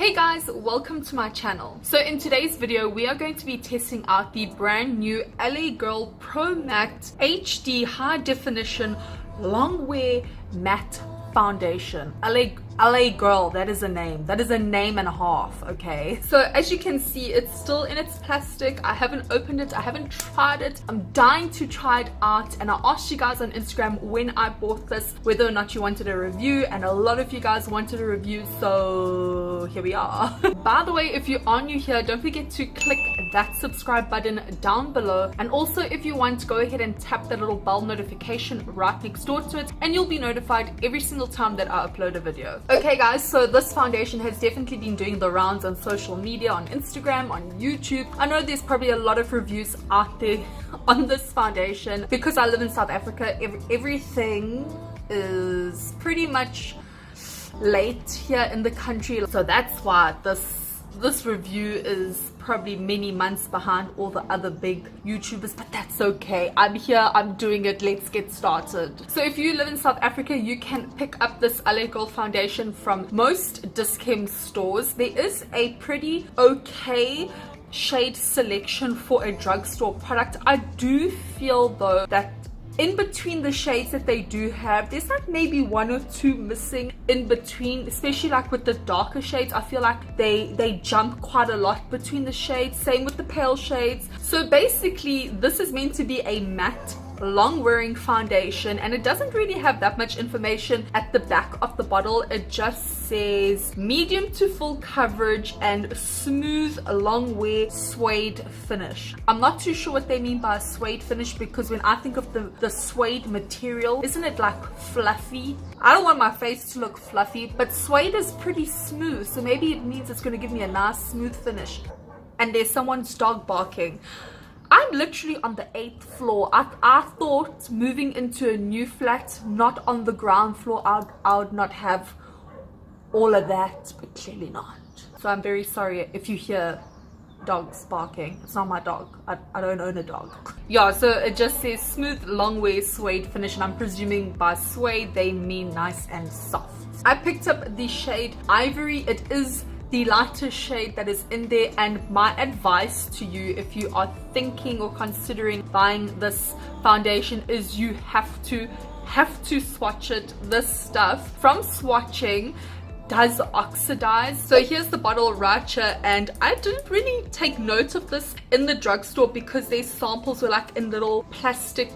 Hey guys, welcome to my channel. So in today's video, we are going to be testing out the brand new LA Girl Pro Matte HD High Definition Long Wear Matte Foundation. LA Girl, that is a name. That is a name and a half, okay? So as you can see, it's still in its plastic. I haven't opened it. I haven't tried it. I'm dying to try it out. And I asked you guys on Instagram when I bought this, whether or not you wanted a review. And a lot of you guys wanted a review. So here we are. By the way, if you are new here, don't forget to click that subscribe button down below. And also if you want, go ahead and tap that little bell notification right next door to it. And you'll be notified every single time that I upload a video. Okay guys, so this foundation has definitely been doing the rounds on social media, on Instagram, on YouTube. I know there's probably a lot of reviews out there on this foundation. Because I live in South Africa, everything is pretty much late here in the country. So that's why this review is probably many months behind all the other big YouTubers, but that's okay. I'm here, I'm doing it, let's get started. So if you live in South Africa, you can pick up this LA Girl foundation from most Dis-Chem stores. There is a pretty okay shade selection for a drugstore product. I do feel though that in between the shades that they do have, there's like maybe one or two missing in between, especially like with the darker shades. I feel like they jump quite a lot between the shades, same with the pale shades. So basically this is meant to be a matte long wearing foundation, and it doesn't really have that much information at the back of the bottle. It just says medium to full coverage and smooth long wear suede finish. I'm not too sure what they mean by a suede finish, because when I think of the suede material, isn't it like fluffy? I don't want my face to look fluffy, but suede is pretty smooth, so maybe it means it's going to give me a nice smooth finish. And there's someone's dog barking. I'm literally on the 8th floor. I thought moving into a new flat, not on the ground floor, I would not have all of that, but clearly not. So I'm very sorry if you hear dogs barking. It's not my dog. I don't own a dog. Yeah, so it just says smooth long wear suede finish, and I'm presuming by suede they mean nice and soft. I picked up the shade Ivory. It is the lighter shade that is in there, and my advice to you if you are thinking or considering buying this foundation is you have to swatch it. This stuff from swatching does oxidize. So here's the bottle right here, and I didn't really take note of this in the drugstore because their samples were like in little plastic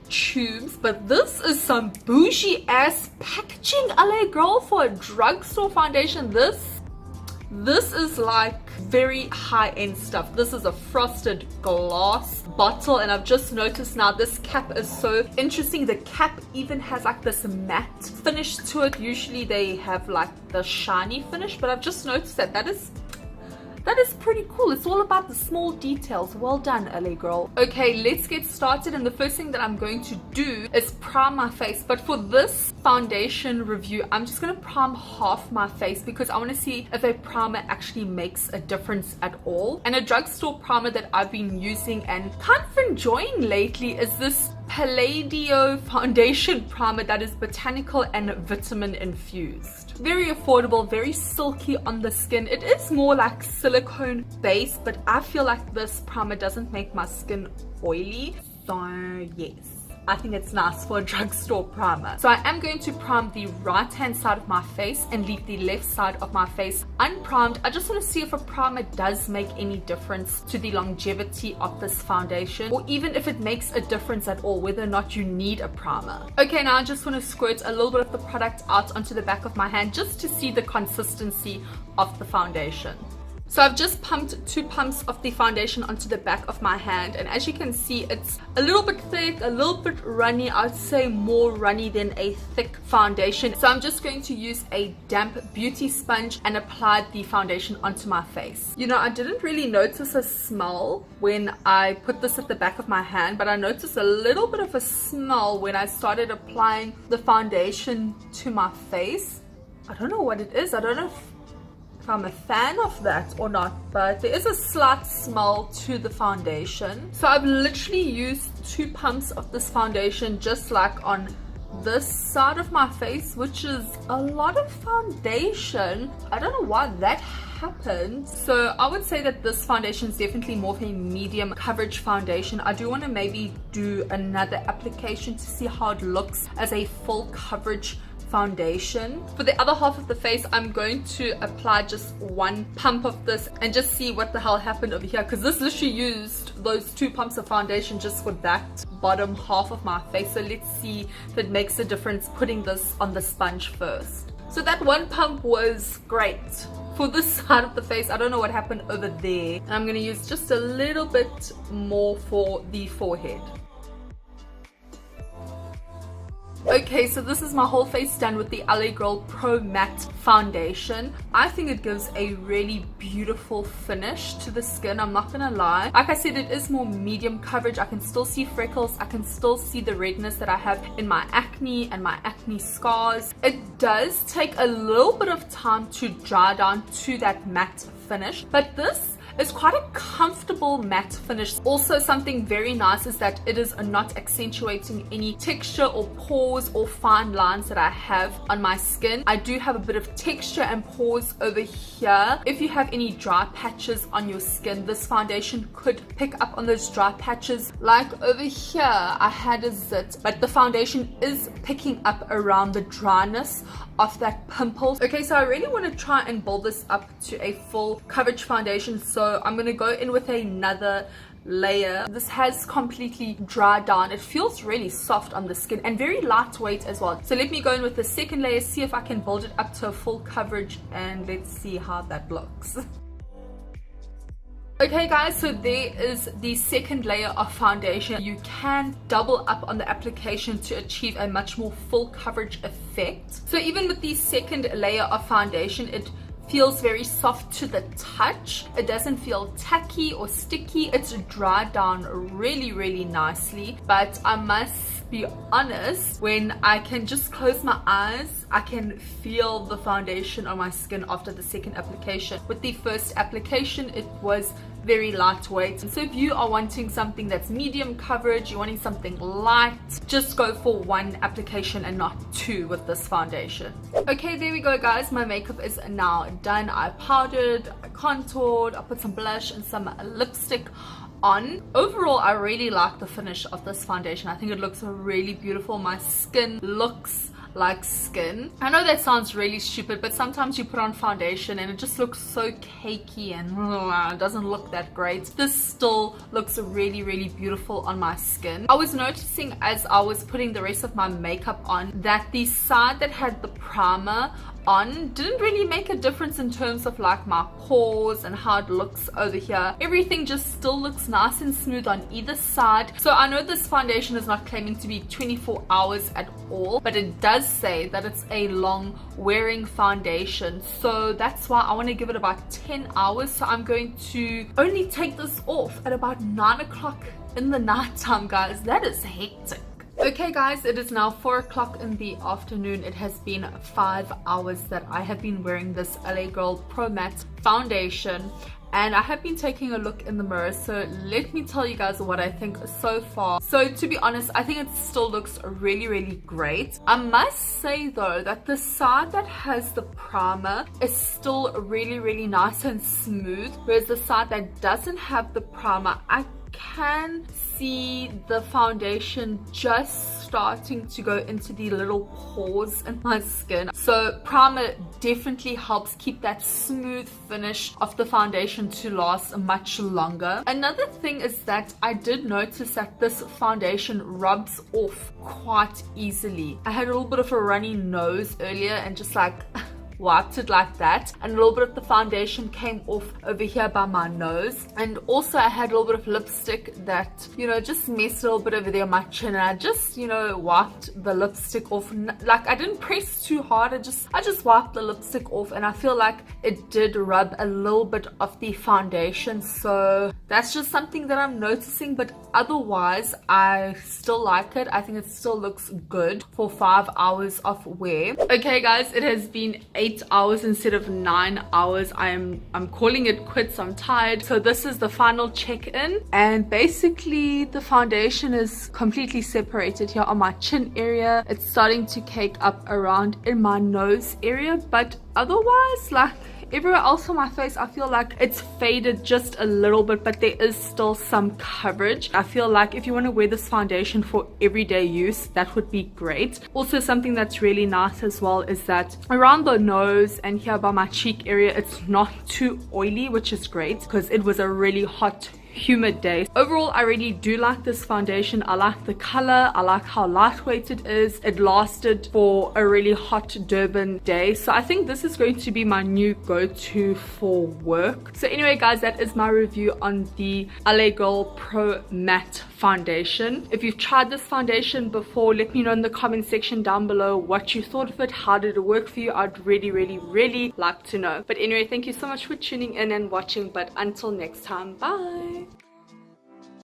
tubes, but this is some bougie ass packaging, LA Girl, for a drugstore foundation. This is like very high-end stuff. This is a frosted glass bottle, and I've just noticed now this cap is so interesting. The cap even has like this matte finish to it. Usually they have like the shiny finish, but I've just noticed that is pretty cool. It's all about the small details. Well done, LA Girl. Okay, let's get started. And the first thing that I'm going to do is prime my face. But for this foundation review, I'm just going to prime half my face because I want to see if a primer actually makes a difference at all. And a drugstore primer that I've been using and kind of enjoying lately is this Palladio foundation primer that is botanical and vitamin infused. Very affordable, very silky on the skin. It is more like silicone based, but I feel like this primer doesn't make my skin oily. So yes, I think it's nice for a drugstore primer. So I am going to prime the right hand side of my face and leave the left side of my face unprimed. I just want to see if a primer does make any difference to the longevity of this foundation, or even if it makes a difference at all, whether or not you need a primer. Okay, now I just want to squirt a little bit of the product out onto the back of my hand just to see the consistency of the foundation. So I've just pumped 2 pumps of the foundation onto the back of my hand, and as you can see, it's a little bit thick, a little bit runny. I'd say more runny than a thick foundation. So I'm just going to use a damp beauty sponge and apply the foundation onto my face. You know, I didn't really notice a smell when I put this at the back of my hand, but I noticed a little bit of a smell when I started applying the foundation to my face. I don't know what it is. I don't know if I'm a fan of that or not, but there is a slight smell to the foundation. So I've literally used 2 pumps of this foundation just like on this side of my face, which is a lot of foundation. I don't know why that happened. So I would say that this foundation is definitely more of a medium coverage foundation. I do want to maybe do another application to see how it looks as a full coverage foundation. For the other half of the face, I'm going to apply just one pump of this and just see what the hell happened over here, because this literally used those 2 pumps of foundation just for that bottom half of my face. So let's see if it makes a difference putting this on the sponge first. So that one pump was great for this side of the face. I don't know what happened over there. And I'm going to use just a little bit more for the forehead. Okay, so this is my whole face done with the LA Girl Pro Matte Foundation. I think it gives a really beautiful finish to the skin, I'm not gonna lie. Like I said, it is more medium coverage. I can still see freckles, I can still see the redness that I have in my acne and my acne scars. It does take a little bit of time to dry down to that matte finish, but this is quite a comfortable matte finish. Also, something very nice is that it is not accentuating any texture or pores or fine lines that I have on my skin. I do have a bit of texture and pores over here. If you have any dry patches on your skin, this foundation could pick up on those dry patches. Like over here, I had a zit, but the foundation is picking up around the dryness of that pimple. Okay, so I really want to try and build this up to a full coverage foundation. So I'm going to go in with another layer. This has completely dried down. It feels really soft on the skin and very lightweight as well. So let me go in with the second layer, see if I can build it up to a full coverage, and let's see how that looks. Okay guys, so there is the second layer of foundation. You can double up on the application to achieve a much more full coverage effect. So even with the second layer of foundation, it feels very soft to the touch. It doesn't feel tacky or sticky. It's dried down really nicely, but I must be honest, when I can just close my eyes, I can feel the foundation on my skin after the second application. With the first application, it was very lightweight. So if you are wanting something that's medium coverage, you're wanting something light, just go for one application and not 2 with this foundation. Okay, there we go guys, my makeup is now done. I powdered, I contoured, I put some blush and some lipstick on. Overall, I really like the finish of this foundation. I think it looks really beautiful. My skin looks like skin. I know that sounds really stupid, but sometimes you put on foundation and it just looks so cakey and it doesn't look that great. This still looks really beautiful on my skin. I was noticing as I was putting the rest of my makeup on that the side that had the primer on didn't really make a difference in terms of like my pores and how it looks over here. Everything just still looks nice and smooth on either side. So I know this foundation is not claiming to be 24 hours at all, but it does say that it's a long wearing foundation, so that's why I want to give it about 10 hours. So I'm going to only take this off at about 9 o'clock in the night time, guys. That is hectic. Okay guys, it is now 4 o'clock in the afternoon. It has been 5 hours that I have been wearing this LA Girl Pro Matte Foundation, and I have been taking a look in the mirror. So let me tell you guys what I think so far. So to be honest, I think it still looks really great. I must say though that the side that has the primer is still really nice and smooth, whereas the side that doesn't have the primer, I can see the foundation just starting to go into the little pores in my skin. So primer definitely helps keep that smooth finish of the foundation to last much longer. Another thing is that I did notice that this foundation rubs off quite easily. I had a little bit of a runny nose earlier and just like wiped it like that, and a little bit of the foundation came off over here by my nose. And also I had a little bit of lipstick that, you know, just messed a little bit over there on my chin, and I just, you know, wiped the lipstick off. Like I didn't press too hard, I just wiped the lipstick off, and I feel like it did rub a little bit of the foundation. So that's just something that I'm noticing, but otherwise I still like it. I think it still looks good for 5 hours of wear. Okay guys, it has been 8 hours instead of 9 hours. I'm calling it quits. I'm tired. So this is the final check-in, and basically the foundation is completely separated here on my chin area. It's starting to cake up around in my nose area, but otherwise like everywhere else on my face I feel like it's faded just a little bit, but there is still some coverage. I feel like if you want to wear this foundation for everyday use, that would be great. Also, something that's really nice as well is that around the nose and here by my cheek area, it's not too oily, which is great because it was a really hot humid day. Overall, I really do like this foundation. I like the color, I like how lightweight it is. It lasted for a really hot Durban day, so I think this is going to be my new go-to for work. So anyway guys, that is my review on the LA Girl Pro Matte foundation. If you've tried this foundation before, let me know in the comment section down below what you thought of it. How did it work for you? I'd really like to know. But anyway, thank you so much for tuning in and watching, but until next time, bye.